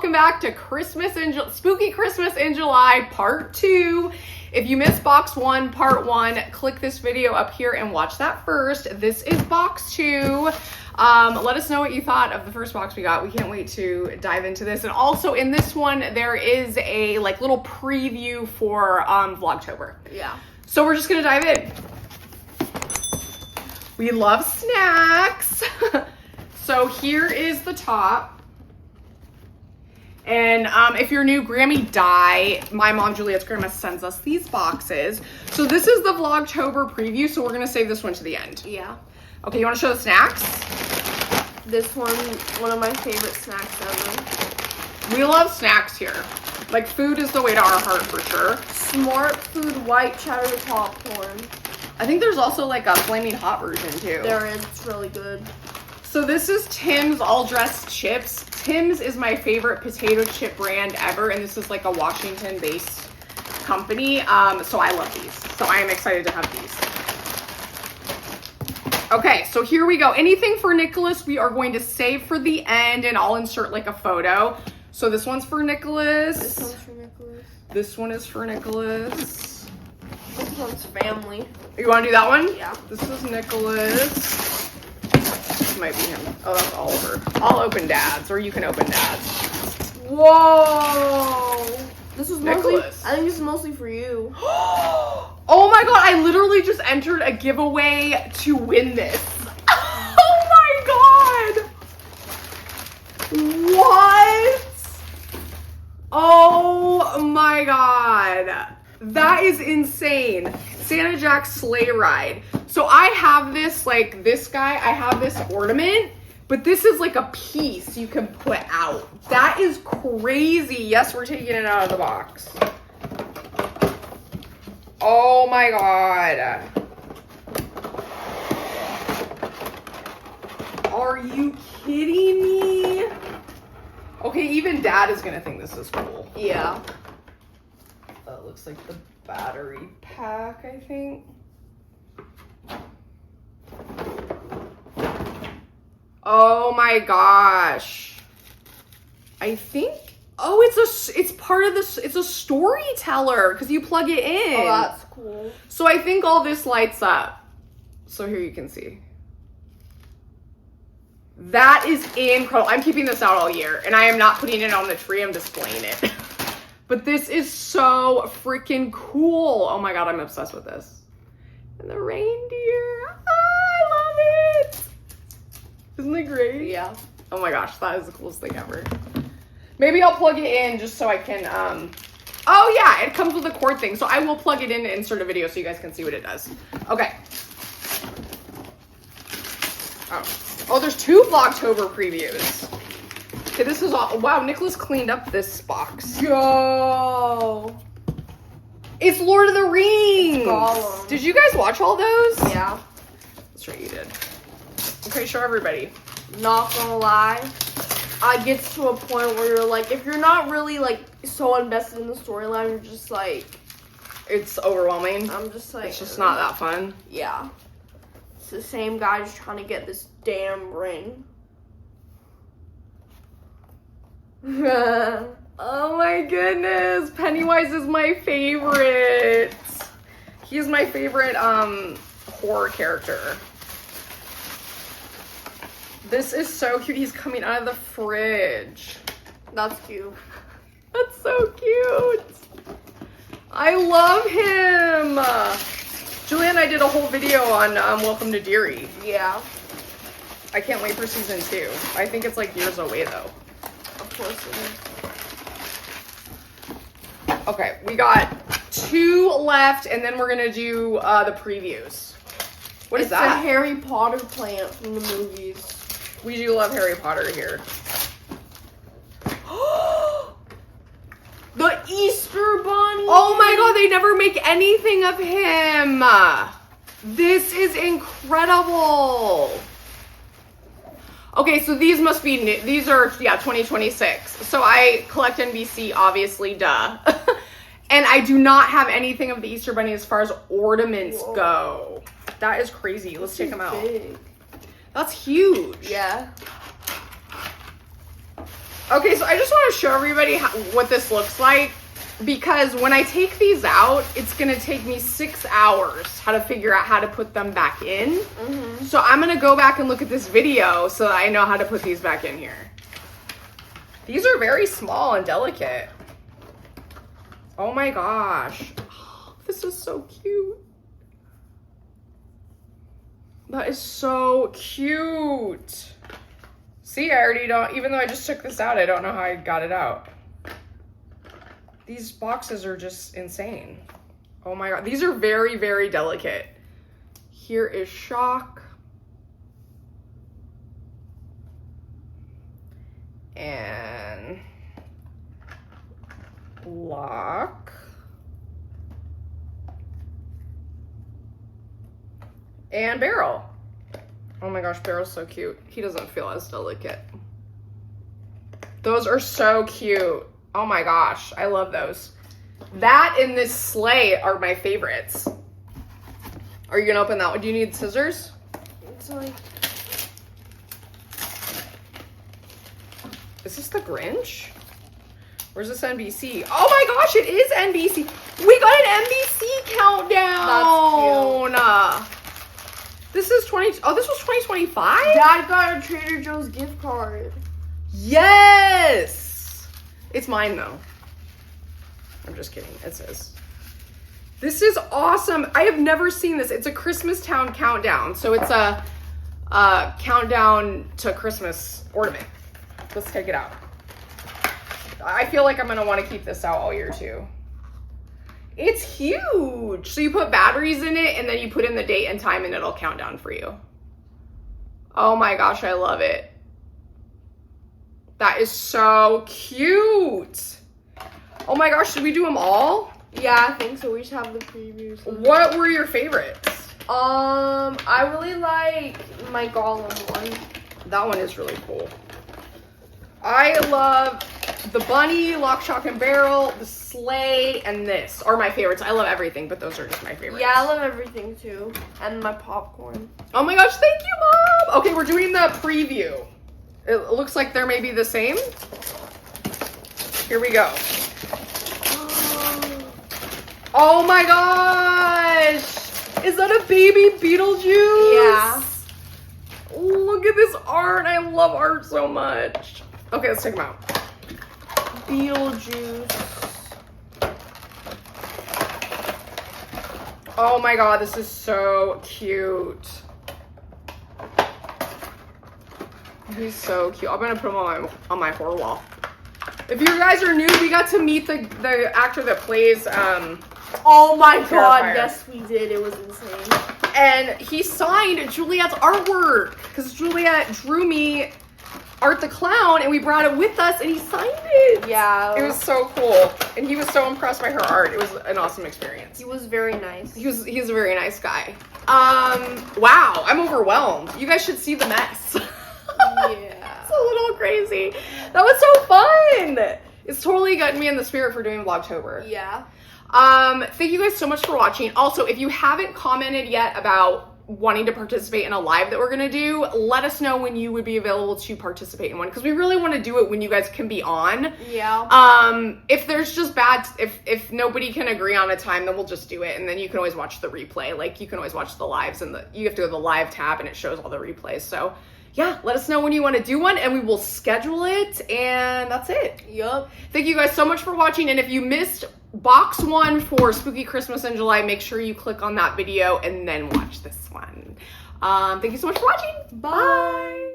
welcome back to Spooky Christmas in July Part 2. If you missed Box 1, Part 1, click this video up here and watch that first. This is Box 2. Let us know what you thought of the first box we got. We can't wait to dive into this. And also in this one, there is a little preview for Vlogtober. Yeah. So we're just gonna dive in. We love snacks. So here is the top. And if you're new, Grammy Dye, my mom Juliet's grandma, sends us these boxes. So this is the Vlogtober preview, so we're gonna save this one to the end. Yeah. Okay, you wanna show the snacks? This one of my favorite snacks ever. We love snacks here. Like, food is the way to our heart for sure. Smart Food white cheddar popcorn. I think there's also like a flaming hot version too. There is, it's really good. So this is Tim's All Dressed Chips. Tim's is my favorite potato chip brand ever, and this is like a Washington-based company. So I love these. So I am excited to have these. Okay, so here we go. Anything for Nicholas, we are going to save for the end, and I'll insert like a photo. So this one's for Nicholas. This one's for Nicholas. This one is for Nicholas. This one's family. You want to do that one? Yeah. This is Nicholas. This might be him. Oh, that's Oliver. I'll open Dad's, or you can open Dad's. Whoa! This was mostly, Nicholas. I think this is mostly for you. Oh my god, I literally just entered a giveaway to win this. Oh my god! What? Oh my god. That is insane. Santa Jack's sleigh ride. So I have this, like this guy, I have this ornament, but this is like a piece you can put out. That is crazy. Yes, we're taking it out of the box. Oh my god. Are you kidding me? Okay, even Dad is gonna think this is cool. Yeah. That looks like the battery pack, I think. Oh my gosh. I think, oh, it's part of this, it's a storyteller because you plug it in. Oh, that's cool. So I think all this lights up. So here you can see. That is incredible. I'm keeping this out all year, and I am not putting it on the tree, I'm displaying it. But this is so freaking cool. Oh my god, I'm obsessed with this. And the reindeer. Oh, I love it. Isn't it great? Yeah. Oh my gosh, that is the coolest thing ever. Maybe I'll plug it in just so I can, oh yeah, it comes with a cord thing. So I will plug it in and insert a video so you guys can see what it does. Okay. Oh, there's 2 Vlogtober previews. Okay, this is all, wow, Nicholas cleaned up this box. Yo. It's Lord of the Rings. Gollum. Did you guys watch all those? Yeah. That's right, you did. Okay, show everybody. Not gonna lie. It gets to a point where you're like, if you're not really like so invested in the storyline, you're just like, It's overwhelming. I'm just like, It's just not that fun. Yeah. It's the same guy just trying to get this damn ring. Oh my goodness. Pennywise is my favorite. He's my favorite horror character. This is so cute. He's coming out of the fridge. That's cute. That's so cute. I love him. Julia and I did a whole video on Welcome to Deary. Yeah. I can't wait for season 2. I think it's like years away though. Of course it is. Okay, we got 2 left, and then we're gonna do the previews. What is that? It's a Harry Potter plant from the movies. We do love Harry Potter here. The Easter Bunny! Oh my god, they never make anything of him! This is incredible! Okay, so these must be new. These are, yeah, 2026. So I collect NBC, obviously, duh. And I do not have anything of the Easter Bunny as far as ornaments go. That is crazy. Let's take them out. Big. That's huge. Yeah. Okay, so I just want to show everybody what this looks like, because when I take these out, it's going to take me 6 hours how to figure out how to put them back in. Mm-hmm. So I'm going to go back and look at this video so that I know how to put these back in here. These are very small and delicate. Oh my gosh. Oh, this is so cute. That is so cute. See, I already don't, even though I just took this out, I don't know how I got it out. These boxes are just insane. Oh my God. These are very, very delicate. Here is shock. And lock. And barrel. Oh my gosh, Barrel's so cute. He doesn't feel as delicate. Those are so cute. Oh my gosh, I love those. That and this sleigh are my favorites. Are you gonna open that one? Do you need scissors? It's like... Is this the Grinch? Where's this NBC? Oh my gosh, it is NBC. We got an NBC countdown. That's cute. This is this was 2025? Dad got a Trader Joe's gift card. Yes! It's mine though. I'm just kidding. It says. This is awesome. I have never seen this. It's a Christmas Town countdown. So it's a countdown to Christmas ornament. Let's take it out. I feel like I'm gonna want to keep this out all year too. It's huge. So you put batteries in it and then you put in the date and time and it'll count down for you. Oh my gosh, I love it. That is so cute. Oh my gosh, did we do them all? Yeah, I think so. We just have the previews. What were your favorites? I really like my Gollum one. That one is really cool. I love the bunny, lock, shock, and barrel, the sleigh, and this are my favorites. I love everything, but those are just my favorites. Yeah, I love everything too. And my popcorn. Oh my gosh, thank you, Mom! Okay, we're doing the preview. It looks like they're maybe the same. Here we go. Oh my gosh! Is that a baby Beetlejuice? Yeah. Look at this art. I love art so much. Okay, let's take them out. Beetlejuice. Oh my God, this is so cute. He's so cute. I'm gonna put him on my horror wall. If you guys are new, we got to meet the actor that plays Oh my God, Terrifier. yes we did. It was insane. And he signed Juliet's artwork because Juliet drew me Art the Clown and we brought it with us and he signed it. Yeah. It was so cool. And he was so impressed by her art. It was an awesome experience. He was very nice. He's a very nice guy. Wow, I'm overwhelmed. You guys should see the mess. Yeah. It's a little crazy. That was so fun. It's totally gotten me in the spirit for doing Vlogtober. Yeah. Thank you guys so much for watching. Also, if you haven't commented yet about wanting to participate in a live that we're gonna do, let us know when you would be available to participate in one, because we really want to do it when you guys can be on. Yeah. If there's just if nobody can agree on a time, then we'll just do it, and then you can always watch the replay. Like, you can always watch the lives, and you have to go to the live tab and it shows all the replays. So yeah, let us know when you want to do one and we will schedule it, and that's it. Yup. Thank you guys so much for watching, and if you missed box 1 for Spooky Christmas in July, make sure you click on that video and then watch this one. Thank you so much for watching. Bye.